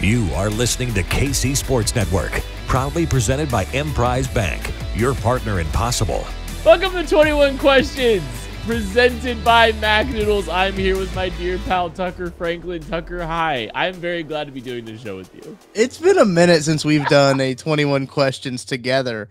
You are listening to KC Sports Network, proudly presented by Emprise Bank, your partner in possible. Welcome to 21 Questions, presented by Mac Noodles. I'm here with my dear pal, Tucker Franklin. Tucker, hi. I'm very glad to be doing this show with you. It's been a minute since we've done a 21 Questions together.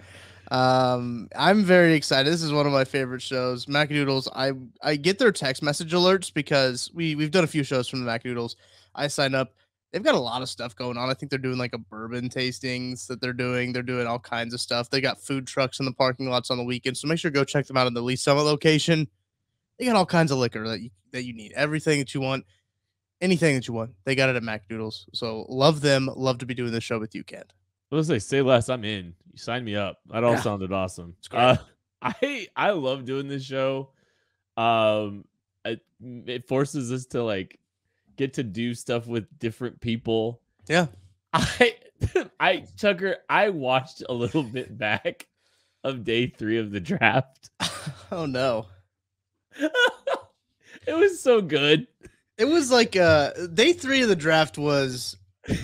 I'm very excited. This is one of my favorite shows. Mac Noodles, I get their text message alerts because we've done a few shows from the Mac Noodles. I sign up. They've got a lot of stuff going on. I think they're doing like a bourbon tastings that they're doing. They're doing all kinds of stuff. They got food trucks in the parking lots on the weekend. So make sure to go check them out in the Lee Summit location. They got all kinds of liquor that you need. Everything that you want, anything that you want. They got it at Mac Noodles. So love them. Love to be doing this show with you, Kent. Let's say less. I'm in. You signed me up. That all sounded awesome. It's great. I love doing this show. It forces us to like get to do stuff with different people. Yeah. Tucker, I watched a little bit back of day 3 of the draft. Oh no. It was so good. It was like day 3 of the draft was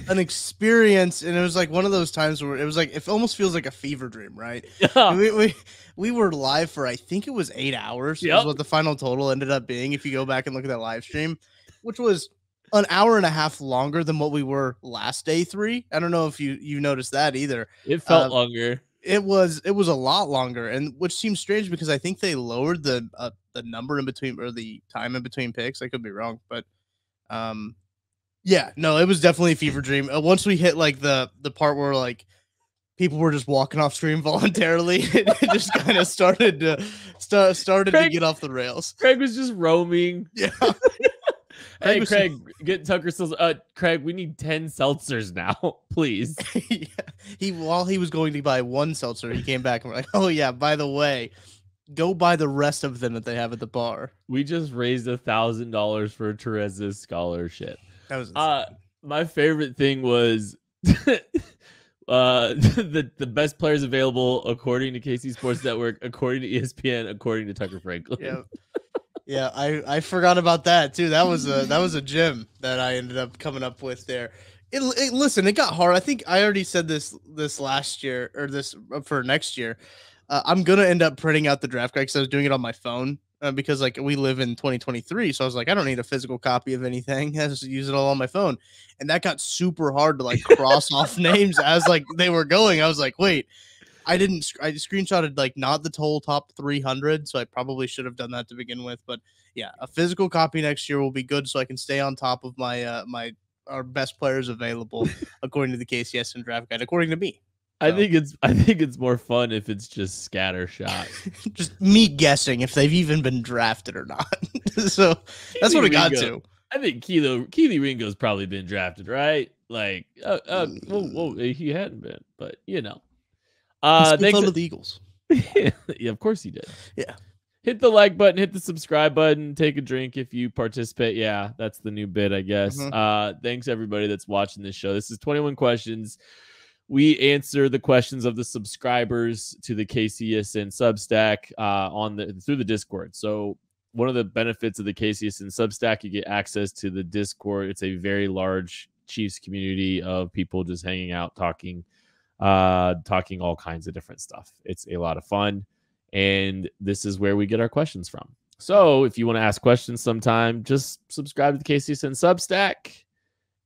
an experience, and it was like one of those times where it was like it almost feels like a fever dream, right? Yeah. We were live for I think it was 8 hours. Yep. Is what the final total ended up being if you go back and look at that live stream, which was an hour and a half longer than what we were last day 3. I don't know if you noticed that either. It felt longer. It was a lot longer, and which seems strange because I think they lowered the number in between, or the time in between picks. I could be wrong, but yeah, no, it was definitely a fever dream. Once we hit like the part where like people were just walking off stream voluntarily, it just kind of started to get off the rails. Craig was just roaming. Yeah. Hey, Craig, get Tucker still. Craig, we need 10 seltzers now, please. Yeah. While he was going to buy one seltzer, he came back and we're like, oh yeah, by the way, go buy the rest of them that they have at the bar. We just raised $1,000 for Teresa's scholarship. That was insane. My favorite thing was the best players available according to KC Sports Network, according to ESPN, according to Tucker Franklin. Yeah. Yeah, I forgot about that too. That was a gem that I ended up coming up with there. Listen, it got hard. I think I already said this last year, or this for next year. I'm gonna end up printing out the draft guide because I was doing it on my phone because like we live in 2023, so I was like, I don't need a physical copy of anything. I just use it all on my phone, and that got super hard to like cross off names as like they were going. I was like, wait. I screenshotted like not the total top 300, so I probably should have done that to begin with. But yeah, a physical copy next year will be good, so I can stay on top of my our best players available according to the KCSN draft guide, according to me. So. I think it's more fun if it's just scatter shot, just me guessing if they've even been drafted or not. So that's what it got to. I think Keely Ringo's probably been drafted, right? Like, well, he hadn't been, but you know. Thanks to the Eagles. Yeah, of course he did. Yeah. Hit the like button, hit the subscribe button, take a drink if you participate. Yeah, that's the new bit, I guess. Thanks everybody that's watching this show. This is 21 Questions. We answer the questions of the subscribers to the KCSN Substack through the Discord. So one of the benefits of the KCSN Substack, you get access to the Discord. It's a very large Chiefs community of people just hanging out, talking all kinds of different stuff. It's a lot of fun, and this is where we get our questions from. So if you want to ask questions sometime, just subscribe to the KCSN Substack,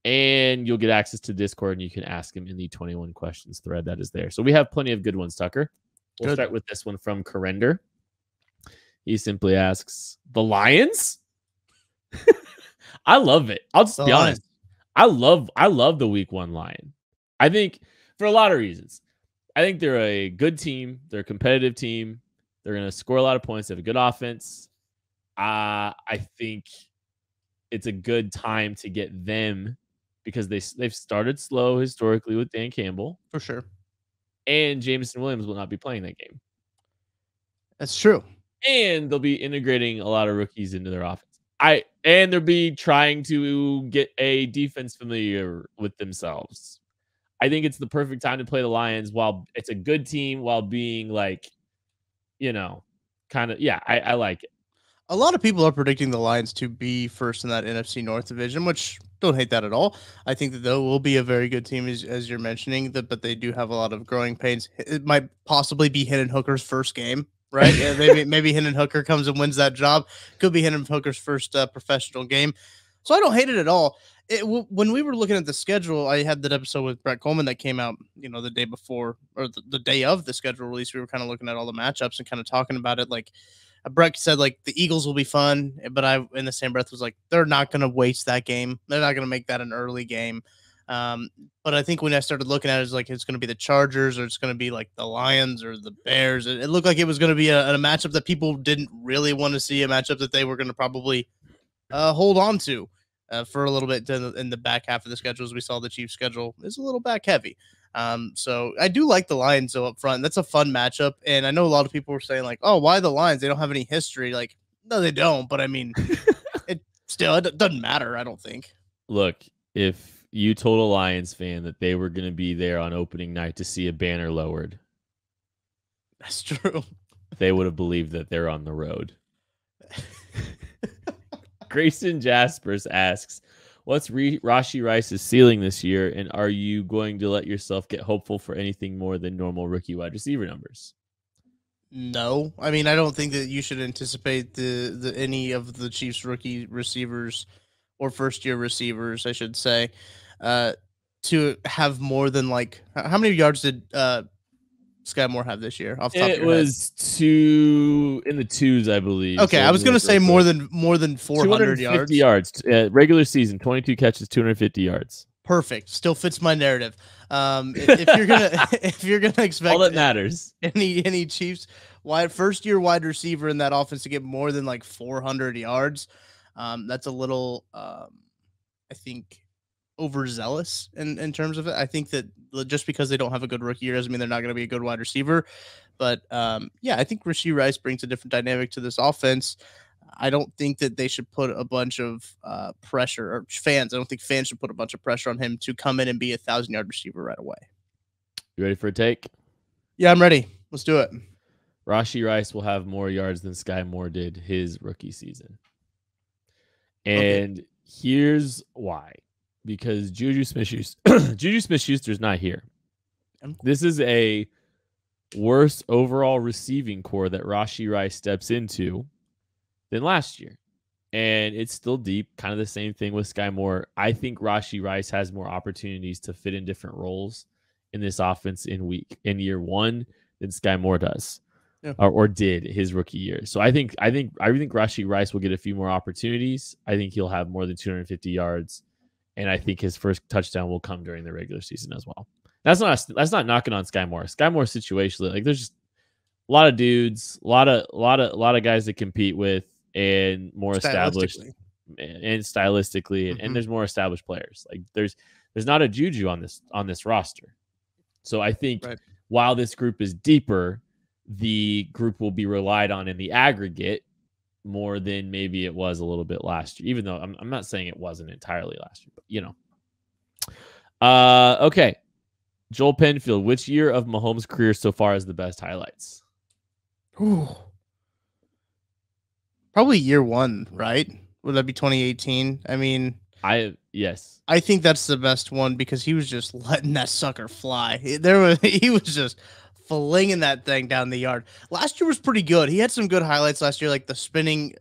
and you'll get access to Discord, and you can ask them in the 21 Questions thread that is there. So we have plenty of good ones, Tucker. We'll start with this one from Corrender. He simply asks, the Lions? I love it. I'll just be honest. I love the week 1 Lion. I think for a lot of reasons. I think they're a good team. They're a competitive team. They're going to score a lot of points. They have a good offense. I think it's a good time to get them because they've started slow historically with Dan Campbell. For sure. And Jameson Williams will not be playing that game. That's true. And they'll be integrating a lot of rookies into their offense. And they'll be trying to get a defense familiar with themselves. I think it's the perfect time to play the Lions while it's a good team while being like, you know, kind of, yeah, I like it. A lot of people are predicting the Lions to be first in that NFC North division, which don't hate that at all. I think that they will be a very good team, as you're mentioning, but they do have a lot of growing pains. It might possibly be Hendon Hooker's first game, right? Yeah, maybe Hendon Hooker comes and wins that job. Could be Hendon Hooker's first professional game. So I don't hate it at all. When we were looking at the schedule, I had that episode with Brett Coleman that came out, the day before or the day of the schedule release. We were kind of looking at all the matchups and kind of talking about it. Like Brett said, like the Eagles will be fun, but I, in the same breath, was like, they're not going to waste that game. They're not going to make that an early game. But I think when I started looking at it, it's like it's going to be the Chargers or it's going to be like the Lions or the Bears. It looked like it was going to be a matchup that people didn't really want to see, a matchup that they were going to probably hold on to for a little bit in the back half of the schedule. As we saw, the Chiefs schedule is a little back heavy. So I do like the Lions though up front. That's a fun matchup. And I know a lot of people were saying like, oh, why the Lions? They don't have any history. Like, no, they don't. But I mean, it doesn't matter, I don't think. Look, if you told a Lions fan that they were going to be there on opening night to see a banner lowered, that's true. They would have believed that they're on the road. Grayson Jaspers asks, what's Rashee Rice's ceiling this year, and are you going to let yourself get hopeful for anything more than normal rookie wide receiver numbers? No. I mean, I don't think that you should anticipate the any of the Chiefs rookie receivers or first-year receivers, I should say, to have more than like – how many yards did Sky Moore have this year? Off the top of your head? 2 in the 2s, I believe. Okay, so I was going to say more than 400 yards. Regular season, 22 catches, 250 yards. Perfect. Still fits my narrative. If you're gonna expect all that matters any Chiefs first year wide receiver in that offense to get more than like 400 yards, that's a little I think overzealous in terms of it. I think that just because they don't have a good rookie year doesn't mean they're not going to be a good wide receiver. But I think Rashee Rice brings a different dynamic to this offense. I don't think that they should put a bunch of pressure, or fans. I don't think fans should put a bunch of pressure on him to come in and be 1,000-yard receiver right away. You ready for a take? Yeah, I'm ready. Let's do it. Rashee Rice will have more yards than Sky Moore did his rookie season. And here's why. Because Juju Smith-Schuster's not here. This is a worse overall receiving core that Rashee Rice steps into than last year. And it's still deep, kind of the same thing with Sky Moore. I think Rashee Rice has more opportunities to fit in different roles in this offense in year one than Sky Moore does. Yeah. Or did his rookie year. So I think Rashee Rice will get a few more opportunities. I think he'll have more than 250 yards. And I think his first touchdown will come during the regular season as well. That's not knocking on Sky Moore. Sky Moore situation, like there's just a lot of dudes, a lot of guys to compete with, and more established and stylistically, and there's more established players. Like there's not a Juju on this roster. So I think while this group is deeper, the group will be relied on in the aggregate more than maybe it was a little bit last year, even though I'm not saying it wasn't entirely last year, but okay. Joel Penfield, which year of Mahomes' career so far is the best highlights? Ooh. Probably year one, right? Would that be 2018? I mean, yes. I think that's the best one because he was just letting that sucker fly. He was just flinging that thing down the yard. Last year was pretty good. He had some good highlights last year, like the spinning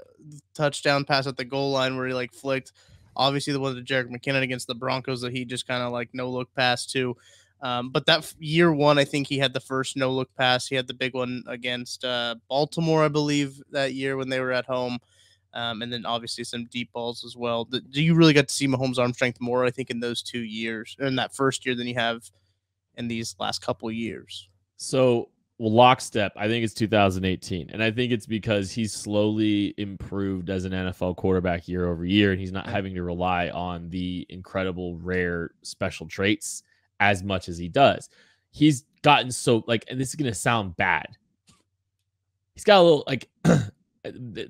touchdown pass at the goal line where he like flicked. Obviously, the one to Jerick McKinnon against the Broncos that he just kind of like no look pass to. But that year one, I think he had the first no look pass. He had the big one against Baltimore, I believe, that year when they were at home. And then obviously some deep balls as well. Do you really get to see Mahomes' arm strength more, I think, in those 2 years, in that first year than you have in these last couple of years? So, lockstep, I think it's 2018. And I think it's because he's slowly improved as an NFL quarterback year over year, and he's not having to rely on the incredible, rare special traits as much as he does. He's gotten so, and this is going to sound bad. He's got a little,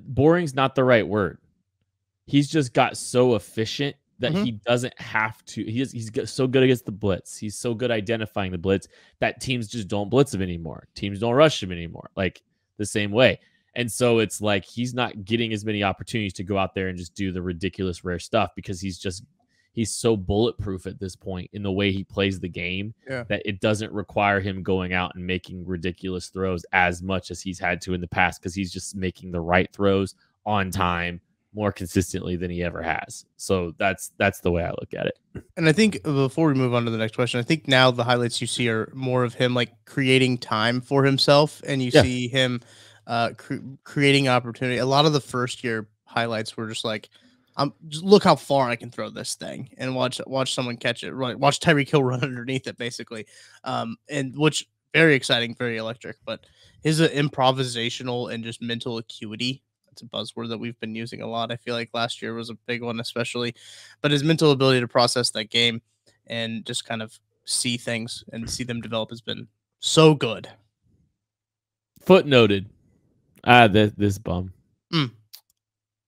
boring's not the right word. He's just got so efficient that he doesn't have to. He's so good against the blitz. He's so good identifying the blitz that teams just don't blitz him anymore. Teams don't rush him anymore, like the same way. And so it's like he's not getting as many opportunities to go out there and just do the ridiculous rare stuff because he's so bulletproof at this point in the way he plays the game that it doesn't require him going out and making ridiculous throws as much as he's had to in the past because he's just making the right throws on time more consistently than he ever has. So that's the way I look at it. And I think before we move on to the next question, I think now the highlights you see are more of him like creating time for himself, and you see him creating opportunity. A lot of the first year highlights were just like, just look how far I can throw this thing, and watch someone catch it. Right, watch Tyreek Hill run underneath it, basically. And which very exciting, very electric. But his improvisational and just mental acuity. It's a buzzword that we've been using a lot. I feel like last year was a big one, especially, but his mental ability to process that game and just kind of see things and see them develop has been so good. Footnoted. This bum.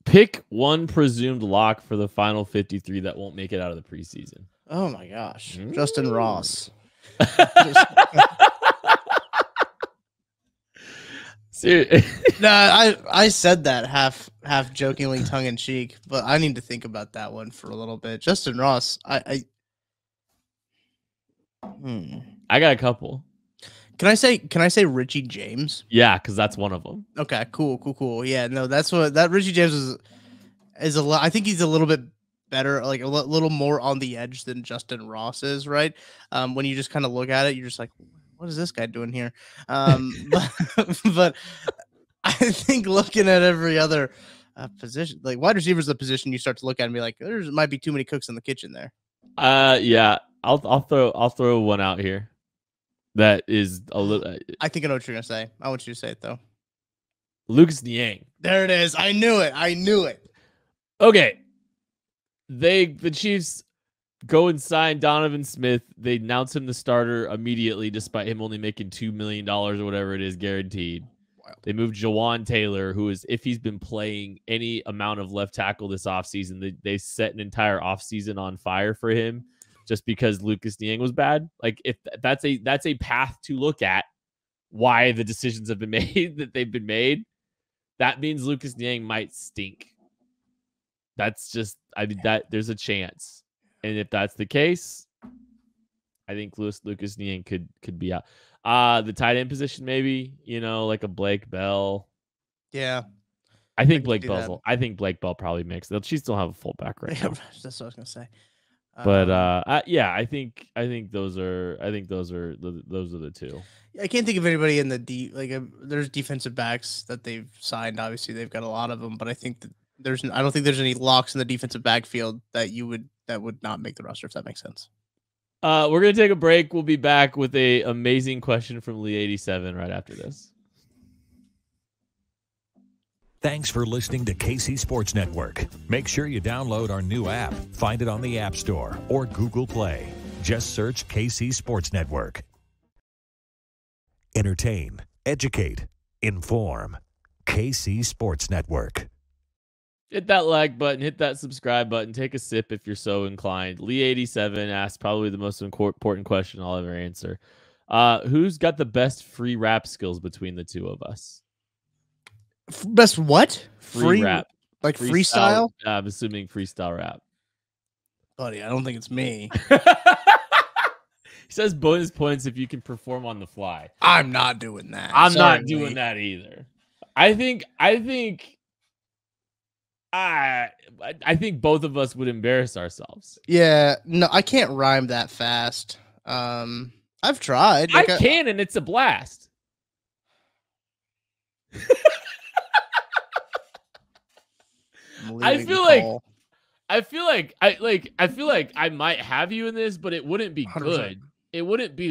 Pick one presumed lock for the final 53 that won't make it out of the preseason. Oh my gosh. Justin Ross. No, I said that half jokingly, tongue in cheek, but I need to think about that one for a little bit. Justin Ross, I got a couple. Can I say Richie James? Yeah, because that's one of them. Okay, cool. Yeah, no, that's what that Richie James is a lot. I think he's a little bit better, like a little more on the edge than Justin Ross is, right? When you just kind of look at it, you're just like, what is this guy doing here? But I think looking at every other position, like wide receiver is the position you start to look at and be like, there might be too many cooks in the kitchen there. Yeah, I'll throw one out here. That is a little. I think I know what you're gonna say. I want you to say it though. Lucas Niang. There it is. I knew it. Okay. The Chiefs go and sign Donovan Smith. They announce him the starter immediately, despite him only making $2 million or whatever it is guaranteed. Wow. They moved Jawan Taylor, who is, if he's been playing any amount of left tackle this offseason, they set an entire offseason on fire for him just because Lucas Niang was bad. Like, if that's a path to look at why the decisions have been made that they've been made, that means Lucas Niang might stink. That's just, that there's a chance. And if that's the case, I think Lucas Niang could be out. The tight end position, maybe, like a Blake Bell. Yeah. I think Blake Bell probably makes. They'll still have a fullback right now. That's what I was gonna say. But yeah, I think those are the two. I can't think of anybody in the there's defensive backs that they've signed. Obviously, they've got a lot of them, but I think that I don't think there's any locks in the defensive backfield that would not make the roster, if that makes sense. We're gonna take a break. We'll be back with a amazing question from Lee87 right after this. Thanks for listening to KC Sports Network. Make sure you download our new app. Find it on the App Store or Google Play. Just search KC Sports Network. Entertain, educate, inform. KC Sports Network. Hit that like button, hit that subscribe button, take a sip if you're so inclined. Lee87 asked probably the most important question I'll ever answer. Who's got the best free rap skills between the two of us? Best what? Free rap. Like freestyle? I'm assuming freestyle rap. Buddy, I don't think it's me. He says bonus points if you can perform on the fly. I'm not doing that. I'm not doing that either. I think both of us would embarrass ourselves. Yeah, no, I can't rhyme that fast. I've tried. I can, and it's a blast. I feel like I might have you in this, but it wouldn't be 100%. Good. It wouldn't be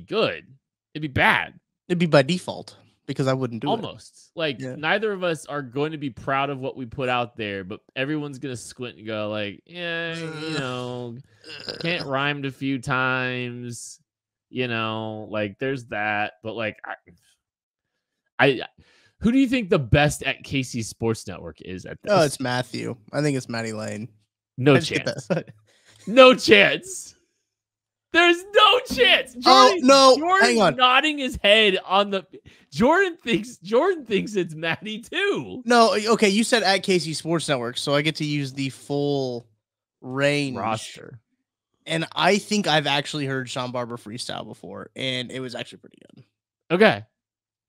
good. It'd be bad. It'd be by default because I wouldn't do it. Neither of us are going to be proud of what we put out there, but everyone's going to squint and go like, yeah, can't rhymed a few times, there's that. But who do you think the best at KC Sports Network is at this? Oh, it's Matthew. I think it's Matty Lane. No chance. No chance. There's no chance. Jordan, Oh no! Jordan's Hang on. nodding his head on the. Jordan thinks it's Maddie too. No, okay. You said at KC Sports Network, so I get to use the full range Roster. And I think I've actually heard Sean Barber freestyle before, and it was actually pretty good. Okay,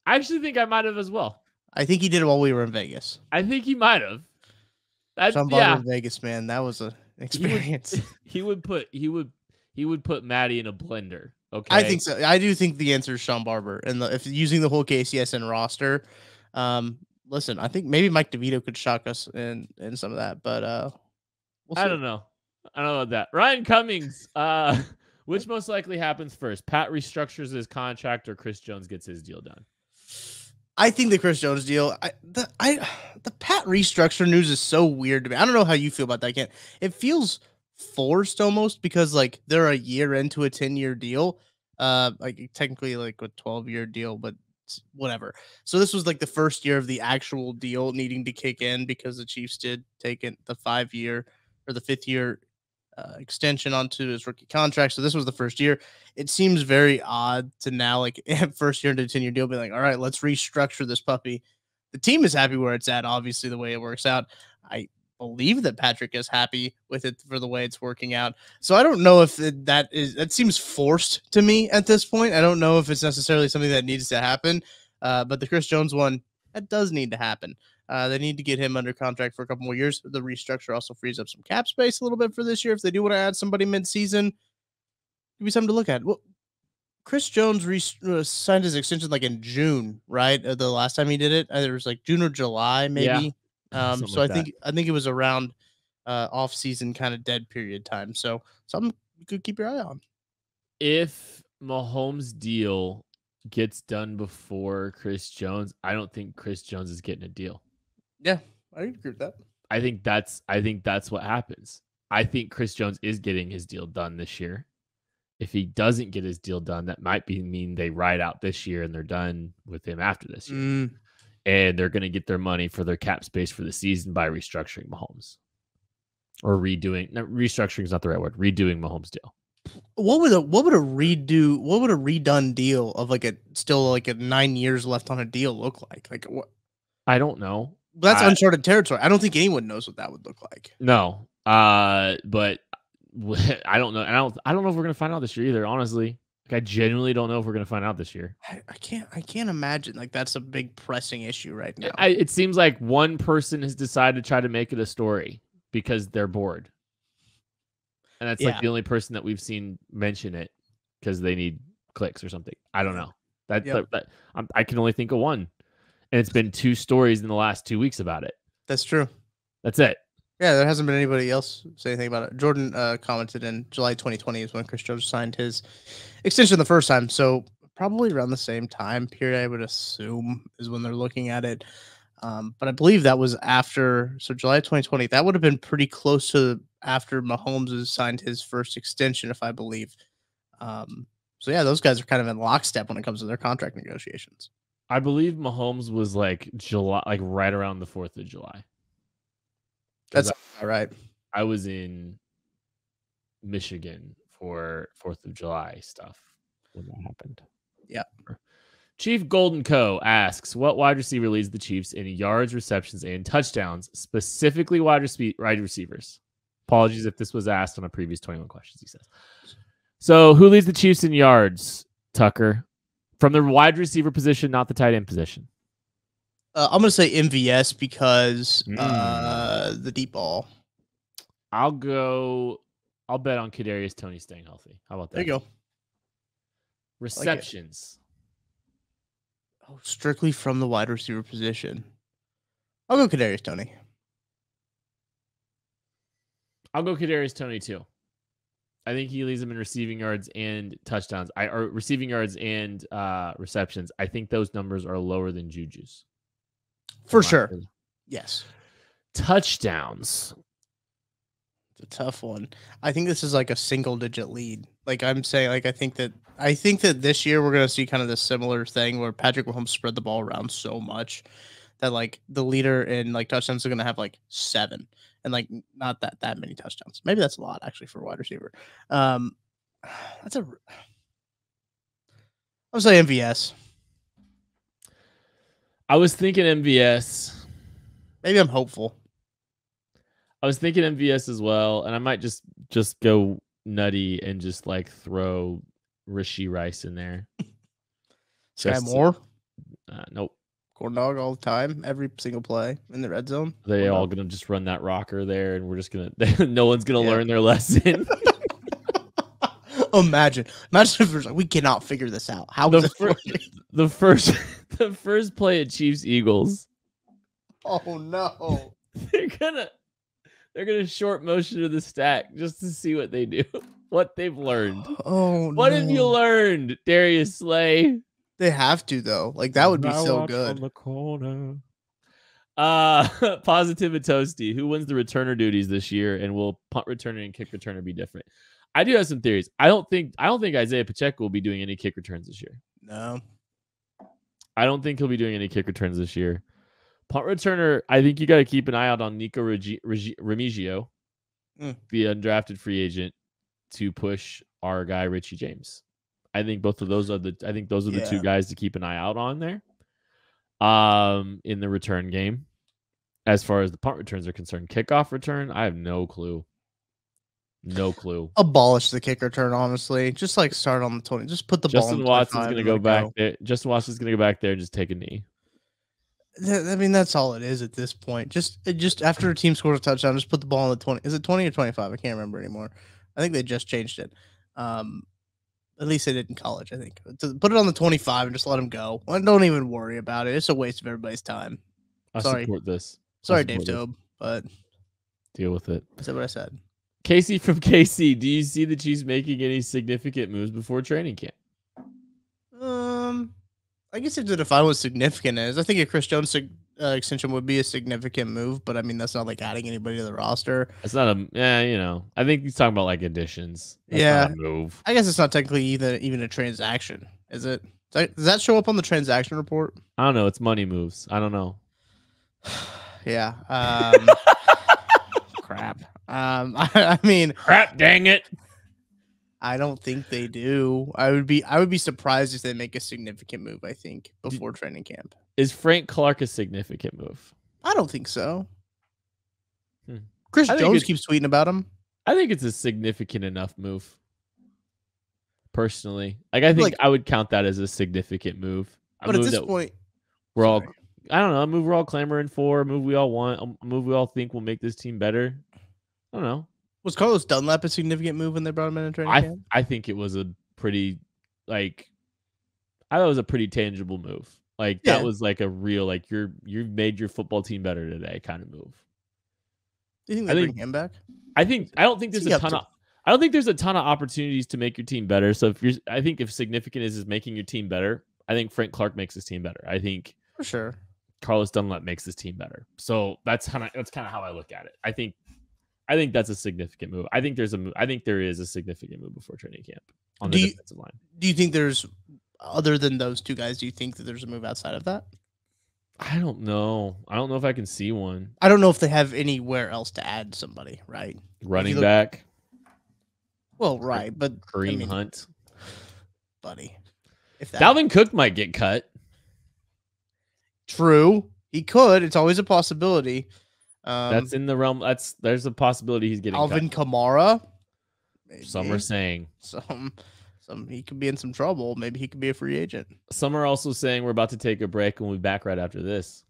I actually think I might have as well. I think he did it while we were in Vegas. I think he might have. Sean Barber in Vegas, man, that was an experience. He would put Maddie in a blender. Okay, I think so. I do think the answer is Sean Barber, and if using the whole KCSN roster. Listen, I think maybe Mike DeVito could shock us in some of that, but we'll see. I don't know about that. Ryan Cummings, which most likely happens first? Pat restructures his contract, or Chris Jones gets his deal done? I think the Chris Jones deal. The Pat restructure news is so weird to me. I don't know how you feel about that. It feels forced almost because like they're a year into a 10-year deal, like technically like a 12-year deal, but whatever. So this was like the first year of the actual deal needing to kick in because the Chiefs did take it the 5-year or the 5th-year extension onto his rookie contract. So this was the first year. It seems very odd to now, like first year into a 10-year deal, be like, all right, let's restructure this puppy. The team is happy where it's at, obviously, the way it works out. I believe that Patrick is happy with it for the way it's working out. So I don't know if that seems forced to me at this point. I don't know if it's necessarily something that needs to happen. But the Chris Jones one, that does need to happen. They need to get him under contract for a couple more years. The restructure also frees up some cap space a little bit for this year. If they do want to add somebody mid-season, it'd be something to look at. Well, Chris Jones signed his extension like in June, right? The last time he did it, either it was like June or July, maybe. Yeah. So I think it was around off-season kind of dead period time. So something you could keep your eye on. If Mahomes' deal gets done before Chris Jones, I don't think Chris Jones is getting a deal. Yeah, I agree with that. I think that's what happens. I think Chris Jones is getting his deal done this year. If he doesn't get his deal done, that might mean they ride out this year and they're done with him after this year. And they're going to get their money for their cap space for the season by restructuring Mahomes. Or restructuring is not the right word. Redoing Mahomes' deal. What would a redone deal of still a 9 years left on a deal look like? Like what? I don't know. That's uncharted territory. I don't think anyone knows what that would look like. No. But I don't know. And I don't know if we're gonna find out this year either, honestly. Like, I genuinely don't know if we're gonna find out this year. I can't imagine like that's a big pressing issue right now. It seems like one person has decided to try to make it a story because they're bored. And that's like the only person that we've seen mention it because they need clicks or something. I don't know. I can only think of one. And it's been 2 stories in the last 2 weeks about it. That's true. That's it. Yeah, there hasn't been anybody else say anything about it. Jordan commented in July 2020 is when Chris Jones signed his extension the first time. So probably around the same time period, I would assume, is when they're looking at it. But I believe that was after, so July 2020, that would have been pretty close to after Mahomes has signed his first extension, if I believe. So yeah, those guys are kind of in lockstep when it comes to their contract negotiations. I believe Mahomes was like July, like right around the 4th of July. That's all right. I was in Michigan for 4th of July stuff when that happened. Yeah. Chief Golden Co. asks, what wide receiver leads the Chiefs in yards, receptions, and touchdowns, specifically wide receivers? Apologies if this was asked on a previous 21 questions, he says. So who leads the Chiefs in yards, Tucker? From the wide receiver position, not the tight end position. I'm going to say MVS because the deep ball. I'll bet on Kadarius Toney staying healthy. How about that? There you go. Receptions. Like strictly from the wide receiver position. I'll go Kadarius Toney. I'll go Kadarius Toney too. I think he leads them in receiving yards and touchdowns. Or receiving yards and receptions. I think those numbers are lower than Juju's. For sure. Yes. Touchdowns. It's a tough one. I think this is like a single digit lead. Like I'm saying, like I think that this year we're gonna see kind of the similar thing where Patrick Mahomes spread the ball around so much that like the leader in like touchdowns are gonna have like 7 and like not that many touchdowns. Maybe that's a lot actually for a wide receiver. I I'll say MVS. I was thinking MVS. Maybe I'm hopeful. I was thinking MVS as well, and I might just go nutty and just like throw Rashee Rice in there. Sky Moore? Nope. Corn dog all the time, every single play in the red zone. They all gonna just run that rocker there, and we're just gonna. No one's gonna learn their lesson. Imagine if there's like, we cannot figure this out. How the first play at Chiefs Eagles. Oh no! They're gonna short motion to the stack just to see what they do, what they've learned. Oh, what have you learned, Darius Slay? They have to though. Like that would be so good. On the corner. Positive and Toasty. Who wins the returner duties this year, and will punt returner and kick returner be different? I do have some theories. I don't think Isaiah Pacheco will be doing any kick returns this year. No. I don't think he'll be doing any kick returns this year. Punt returner, I think you got to keep an eye out on Nico Remigio, the undrafted free agent, to push our guy Richie James. I think both of those are the two guys to keep an eye out on there. In the return game. As far as the punt returns are concerned, kickoff return, I have no clue. No clue. Abolish the kick return, honestly. Just like start on the 20. Just put the ball in. Justin Watson's going to go back there. Justin Watson's going to go back there and just take a knee. I mean, that's all it is at this point. Just after a team scores a touchdown, just put the ball on the 20. Is it 20 or 25? I can't remember anymore. I think they just changed it. At least they did in college, I think. Put it on the 25 and just let him go. Don't even worry about it. It's a waste of everybody's time. I support this. Sorry, Dave Tobe, but deal with it. I said what I said. Casey from KC, do you see the Chiefs making any significant moves before training camp? I guess if to define what significant is, I think a Chris Jones extension would be a significant move, but I mean that's not like adding anybody to the roster. It's not I think he's talking about like additions. That's not a move. I guess it's not technically even a transaction, is it? Does that show up on the transaction report? I don't know. It's money moves. I don't know. Yeah. Crap. I mean, crap. Dang it. I don't think they do. I would be surprised if they make a significant move. I think before training camp. Is Frank Clark a significant move? I don't think so. Chris Jones keeps tweeting about him. I think it's a significant enough move. Personally, I think I would count that as a significant move. But at this point, I don't know, a move we're all clamoring for, a move we all want, a move we all think will make this team better. I don't know. Was Carlos Dunlap a significant move when they brought him in training camp? I think it was a pretty, I thought it was a pretty tangible move. That was like a real, you've made your football team better today kind of move. Do you think they bring him back? I don't think there's a ton of opportunities to make your team better. So I think if significant is making your team better, I think Frank Clark makes his team better. I think for sure Carlos Dunlap makes his team better. So that's kind of how I look at it. I think that's a significant move. I think there is a significant move before training camp on the defensive line. Do you think there's, other than those two guys, do you think that there's a move outside of that? I don't know. I don't know if I can see one. I don't know if they have anywhere else to add somebody, right? Running back. Well, right, but Kareem Hunt. Buddy. Dalvin Cook might get cut. True. He could. It's always a possibility. That's in the realm. There's a possibility he's getting Alvin cut. Kamara. Maybe. Some are saying. Some he could be in some trouble. Maybe he could be a free agent. Some are also saying we're about to take a break and we'll be back right after this.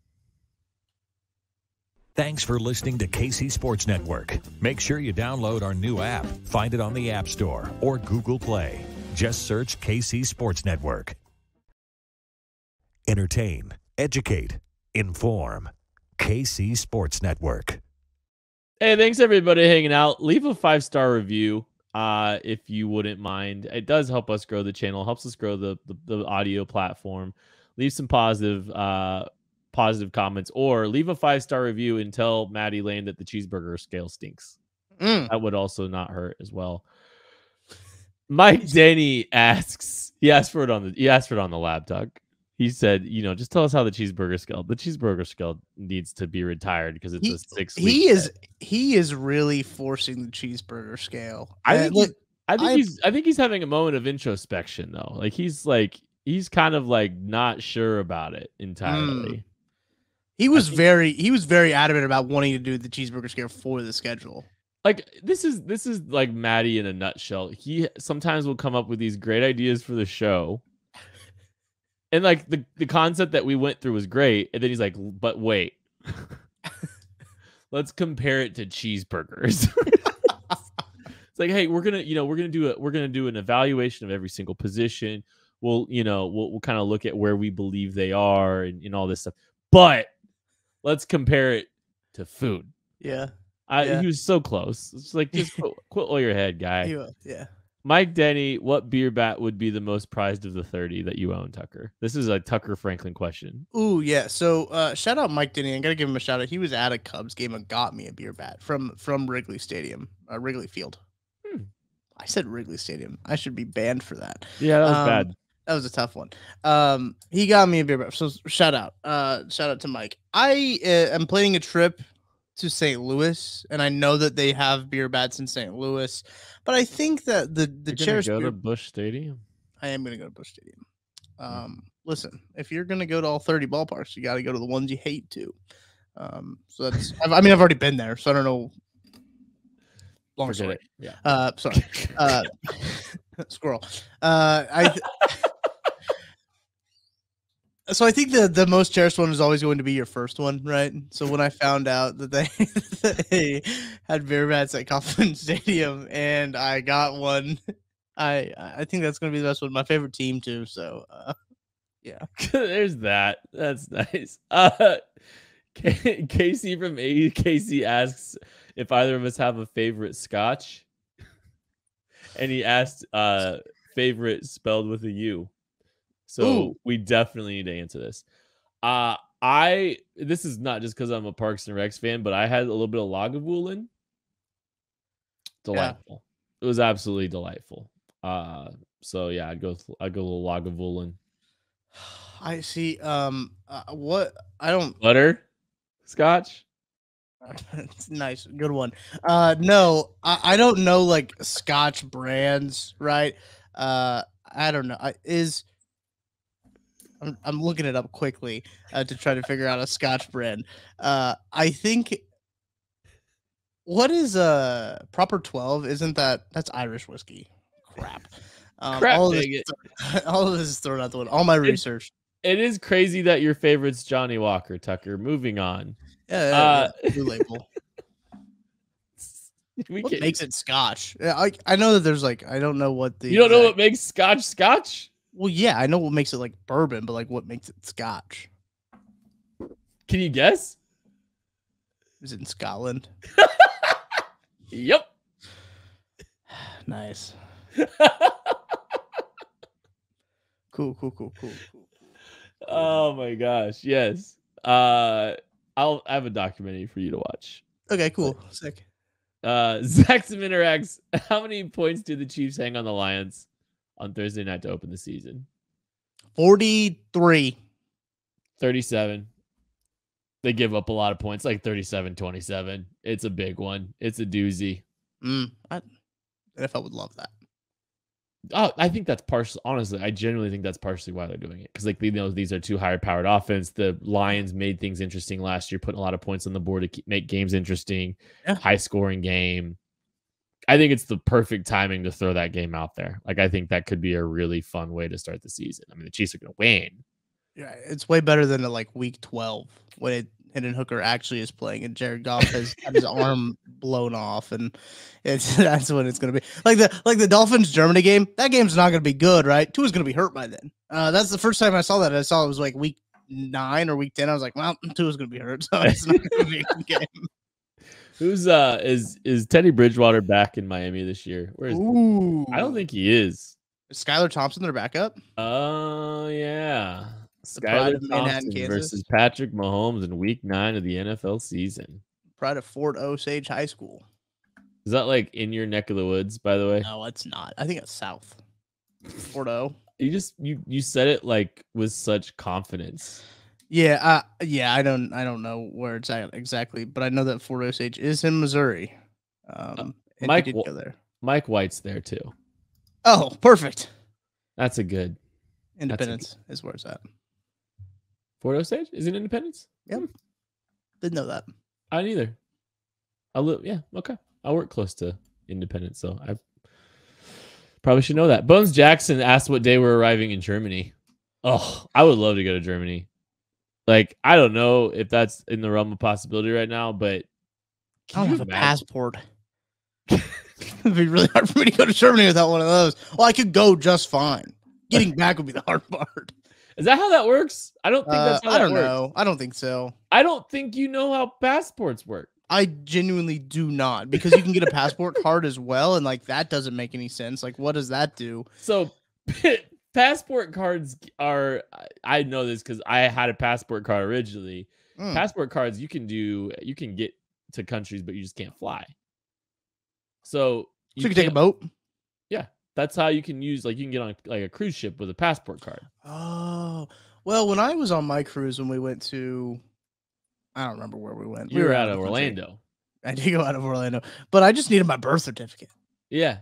Thanks for listening to KC Sports Network. Make sure you download our new app. Find it on the App Store or Google Play. Just search KC Sports Network. Entertain, educate, inform. KC Sports Network. Hey, thanks everybody hanging out. Leave a 5-star review if you wouldn't mind. It does help us grow the channel, helps us grow the audio platform. Leave some positive comments, or leave a 5-star review and tell Maddie Lane that the cheeseburger scale stinks. That would also not hurt as well. Mike Denny asks, he asked for it on the lab talk. He said, just tell us how the cheeseburger scale needs to be retired because it's a 6-week. He is really forcing the cheeseburger scale. I think he's having a moment of introspection though. Like he's kind of like not sure about it entirely. He was very adamant about wanting to do the cheeseburger scale for the schedule. Like this is like Maddie in a nutshell. He sometimes will come up with these great ideas for the show. And like the concept that we went through was great. And then he's like, but wait. Let's compare it to cheeseburgers. It's like, hey, we're gonna do an evaluation of every single position. We'll kind of look at where we believe they are and all this stuff. But let's compare it to food. Yeah. He was so close. It's like, just quit all your head, guy. Yeah. Mike Denny, what beer bat would be the most prized of the 30 that you own, Tucker? This is a Tucker Franklin question. Ooh, yeah. So shout out Mike Denny. I gotta give him a shout out. He was at a Cubs game and got me a beer bat from Wrigley Stadium, Wrigley Field. I said Wrigley Stadium. I should be banned for that. Yeah, that was bad. That was a tough one. He got me a beer bat. So shout out to Mike. I am planning a trip to St. Louis, and I know that they have beer bats in St. Louis, but I think that the cherished go to Busch Stadium. I am gonna go to Busch Stadium. Listen, if you're gonna go to all 30 ballparks, you got to go to the ones you hate too. So that's. I've already been there, so I don't know. Long story. Yeah. Sorry. Squirrel. So I think the most cherished one is always going to be your first one, right? So when I found out that they had beer bats at Kauffman Stadium and I got one, I think that's going to be the best one. My favorite team too. So yeah. There's that. That's nice. Casey from AKC asks if either of us have a favorite scotch, and he asked favorite spelled with a U. So we definitely need to answer this. This is not just because I'm a Parks and Recs fan, but I had a little bit of Lagavulin. Delightful. Yeah. It was absolutely delightful. So yeah, I'd go a little Lagavulin. I see. What I don't butter scotch. It's nice, good one. No, I don't know like scotch brands, right? I don't know. I'm looking it up quickly to try to figure out a scotch brand. I think what is Proper 12? Isn't that's Irish whiskey? Crap. All of this is thrown out the window. All my research. It is crazy that your favorite's Johnny Walker, Tucker. Moving on. Yeah. Blue label. What makes it scotch? I know that there's like I don't know what the you don't know what makes scotch. Well, yeah, I know what makes it like bourbon, but like what makes it scotch? Can you guess? Is it in Scotland? Yep. Nice. Cool. Oh my gosh, yes. I have a documentary for you to watch. Okay, cool. Sick. Zaxxum interacts. How many points do the Chiefs hang on the Lions on Thursday night to open the season? 43. 37. They give up a lot of points, like 37-27. It's a big one. It's a doozy. NFL would love that. Oh, I think that's partially. Honestly, I genuinely think that's partially why they're doing it, because like these are two higher powered offense. The Lions made things interesting last year, putting a lot of points on the board to make games interesting. Yeah. High scoring game. I think it's the perfect timing to throw that game out there. Like I think that could be a really fun way to start the season. I mean, the Chiefs are going to win. Yeah, it's way better than like week 12 when Hendon Hooker actually is playing and Jared Goff has had his arm blown off, and that's when it's gonna be like the Dolphins Germany game. That game's not gonna be good, right? Tua's gonna be hurt by then. That's the first time I saw that. I saw it was like week 9 or week 10. I was like, well, Tua's gonna be hurt, so it's not gonna be a good game. Who's is Teddy Bridgewater back in Miami this year? Where is he? I don't think he is. Is Skylar Thompson their backup? Oh yeah. Skylar Thompson versus Patrick Mahomes in week 9 of the NFL season. Pride of Fort Osage High School. Is that like in your neck of the woods, by the way? No, it's not. I think it's south. Fort O. You said it like with such confidence. Yeah, I don't know where it's at exactly, but I know that Fort Osage is in Missouri. Mike did go there. Mike White's there too. Oh, perfect. That's a good. Independence is where it's at. Fort Osage? Is it Independence? Yep. Didn't know that. I didn't either. Yeah, okay. I work close to Independence, so I probably should know that. Bones Jackson asked what day we're arriving in Germany. Oh, I would love to go to Germany. Like, I don't know if that's in the realm of possibility right now, but I don't have a passport. It'd be really hard for me to go to Germany without one of those. Well, I could go just fine. Getting back would be the hard part. Is that how that works? I don't think that's how that works. I don't know. I don't think so. I don't think you know how passports work. I genuinely do not, because you can get a passport card as well, and like that doesn't make any sense. Like, what does that do? So passport cards are, I know this because I had a passport card originally. Passport cards you can get to countries, but you just can't fly. So you can take a boat? Yeah. That's how you can use, like, you can get on like a cruise ship with a passport card. Oh, well, when I was on my cruise, when we went to, I don't remember where we went. We were out of Orlando. I did go out of Orlando, but I just needed my birth certificate. Yeah.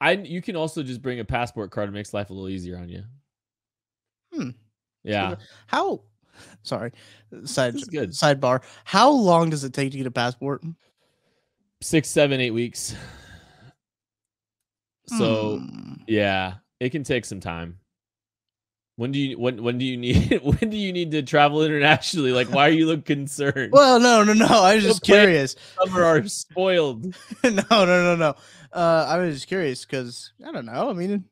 You can also just bring a passport card. It makes life a little easier on you. Yeah. Sorry. Sidebar. How long does it take to get a passport? 6, 7, 8 weeks. So yeah, it can take some time. When do you need to travel internationally? Like, why are you look concerned? Well, no. I was just curious. Some are spoiled. No. I was just curious because I don't know. I mean,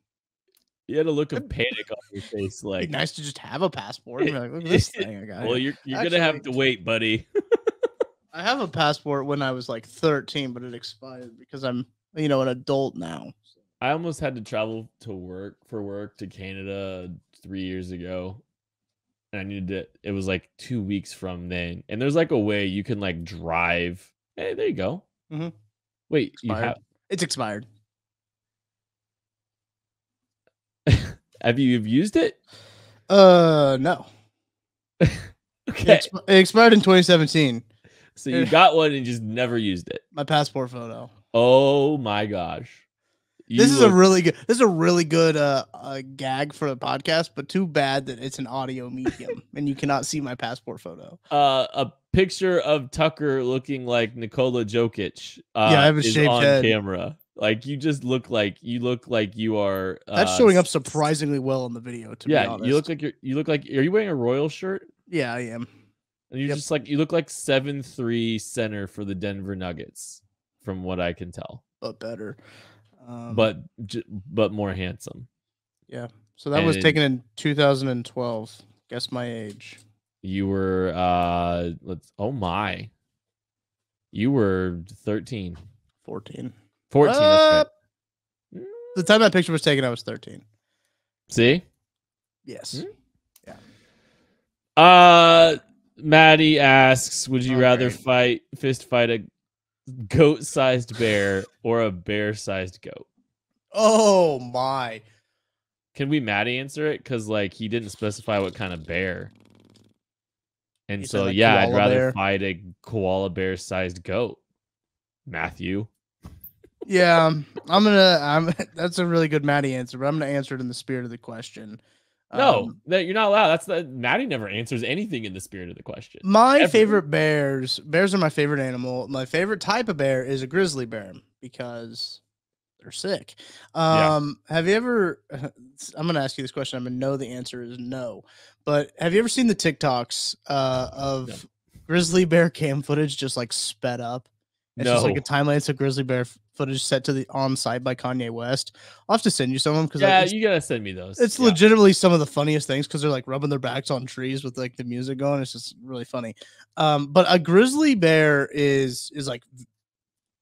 you had a look of panic on your face. Like, it'd be nice to just have a passport. Be like, look at this thing I got. Well, you're gonna have to wait, buddy. I have a passport when I was like 13, but it expired because I'm an adult now. I almost had to travel to work to Canada 3 years ago. And I needed it was like 2 weeks from then. And there's like a way you can like drive. Hey, there you go. Mm-hmm. Wait, it's expired. Have you used it? No. Okay. It expired in 2017. So you got one and just never used it. My passport photo. Oh my gosh. This is a really good gag for the podcast, but too bad that it's an audio medium and you cannot see my passport photo. A picture of Tucker looking like Nikola Jokic. I have a shaved head. Camera. Like, you just look like you are. That's showing up surprisingly well in the video. To be honest, you look like. Are you wearing a Royal shirt? Yeah, I am. And you're just like, you look like 7'3" center for the Denver Nuggets, from what I can tell. But better. But more handsome. Yeah. So that was taken in 2012. Guess my age. You were you were 13. 14. 14. That's right. The time that picture was taken, I was 13. See? Yes. Maddie asks, would you rather fist fight a goat-sized bear or a bear-sized goat? Oh my! Can we Maddie answer it? Because like he didn't specify what kind of bear, and so I'd rather fight a koala bear-sized goat. Matthew. Yeah, that's a really good Maddie answer, but I'm gonna answer it in the spirit of the question. No, you're not allowed. Maddie never answers anything in the spirit of the question. My favorite bears are my favorite animal. My favorite type of bear is a grizzly bear because they're sick. Have you ever, I'm going to ask you this question. I'm going to know the answer is no, but have you ever seen the TikToks of grizzly bear cam footage just like sped up? It's just like a timeline of grizzly bear footage set to the on site by Kanye West. I'll have to send you some of them because you gotta send me those. It's legitimately some of the funniest things because they're like rubbing their backs on trees with like the music going. It's just really funny. But a grizzly bear is like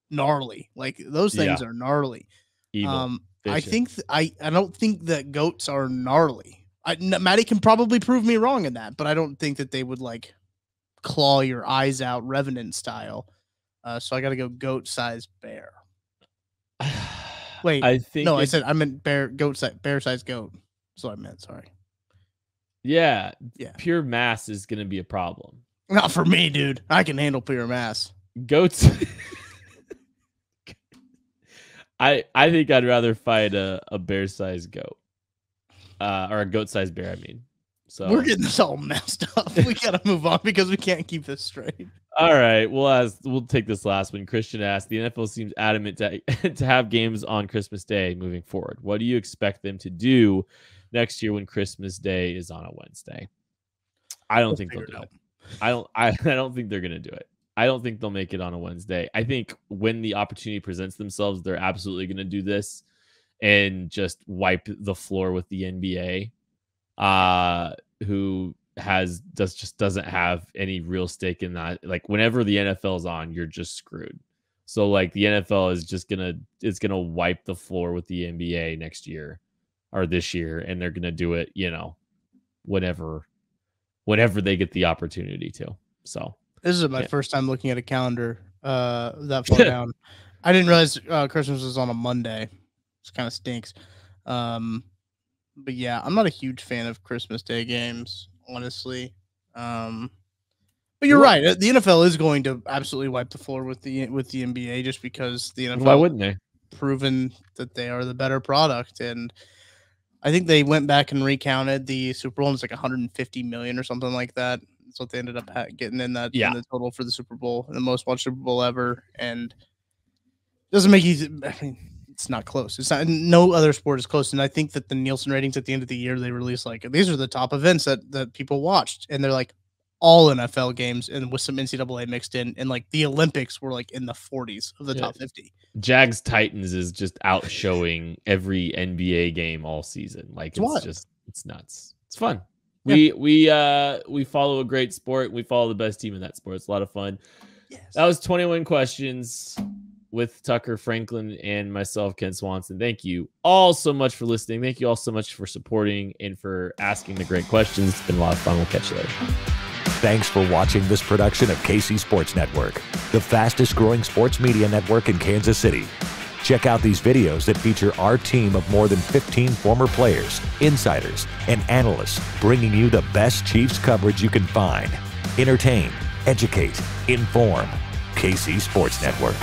gnarly. Like those things are gnarly. Evil. I think I don't think that goats are gnarly. Maddie can probably prove me wrong in that, but I don't think that they would like claw your eyes out Revenant style. So I got to go goat-sized bear. Wait, I meant bear-sized goat. That's what I meant. Sorry. Yeah. Pure mass is going to be a problem. Not for me, dude. I can handle pure mass. Goats. I think I'd rather fight a bear-sized goat, or a goat-sized bear. I mean, so We're getting this all messed up. We gotta move on because we can't keep this straight. All right, we'll take this last one. Christian asked, the NFL seems adamant to have games on Christmas Day moving forward. What do you expect them to do next year when Christmas Day is on a Wednesday? I don't think they'll do it. I don't think they're gonna do it. I don't think they'll make it on a Wednesday. I think when the opportunity presents themselves, they're absolutely gonna do this and just wipe the floor with the NBA, who doesn't have any real stake in that. Like whenever the NFL is on, you're just screwed. So like the NFL is just gonna wipe the floor with the NBA next year or this year, and they're gonna do it, whenever they get the opportunity to. So this is my first time looking at a calendar that far down. I didn't realize Christmas was on a Monday. It kind of stinks. But yeah, I'm not a huge fan of Christmas Day games, honestly. But you're right. The NFL is going to absolutely wipe the floor with the NBA just because the NFL, why wouldn't they? Proven that they are the better product. And I think they went back and recounted the Super Bowl, and it's like 150 million or something like that. That's what they ended up getting in that in the total for the Super Bowl, the most watched Super Bowl ever. And it doesn't make easy. I mean, it's not close. It's not. No other sport is close. And I think that the Nielsen ratings at the end of the year, they release like, these are the top events that people watched, and they're like all NFL games and with some NCAA mixed in, and like the Olympics were like in the 40s of the top 50. Jags Titans is just outshowing every NBA game all season. Like it's nuts. It's fun. Yeah. We follow a great sport. We follow the best team in that sport. It's a lot of fun. Yes. That was 21 questions with Tucker Franklin and myself, Ken Swanson. Thank you all so much for listening. Thank you all so much for supporting and for asking the great questions. It's been a lot of fun. We'll catch you later. Thanks for watching this production of KC Sports Network, the fastest growing sports media network in Kansas City. Check out these videos that feature our team of more than 15 former players, insiders, and analysts bringing you the best Chiefs coverage you can find. Entertain, educate, inform. KC Sports Network.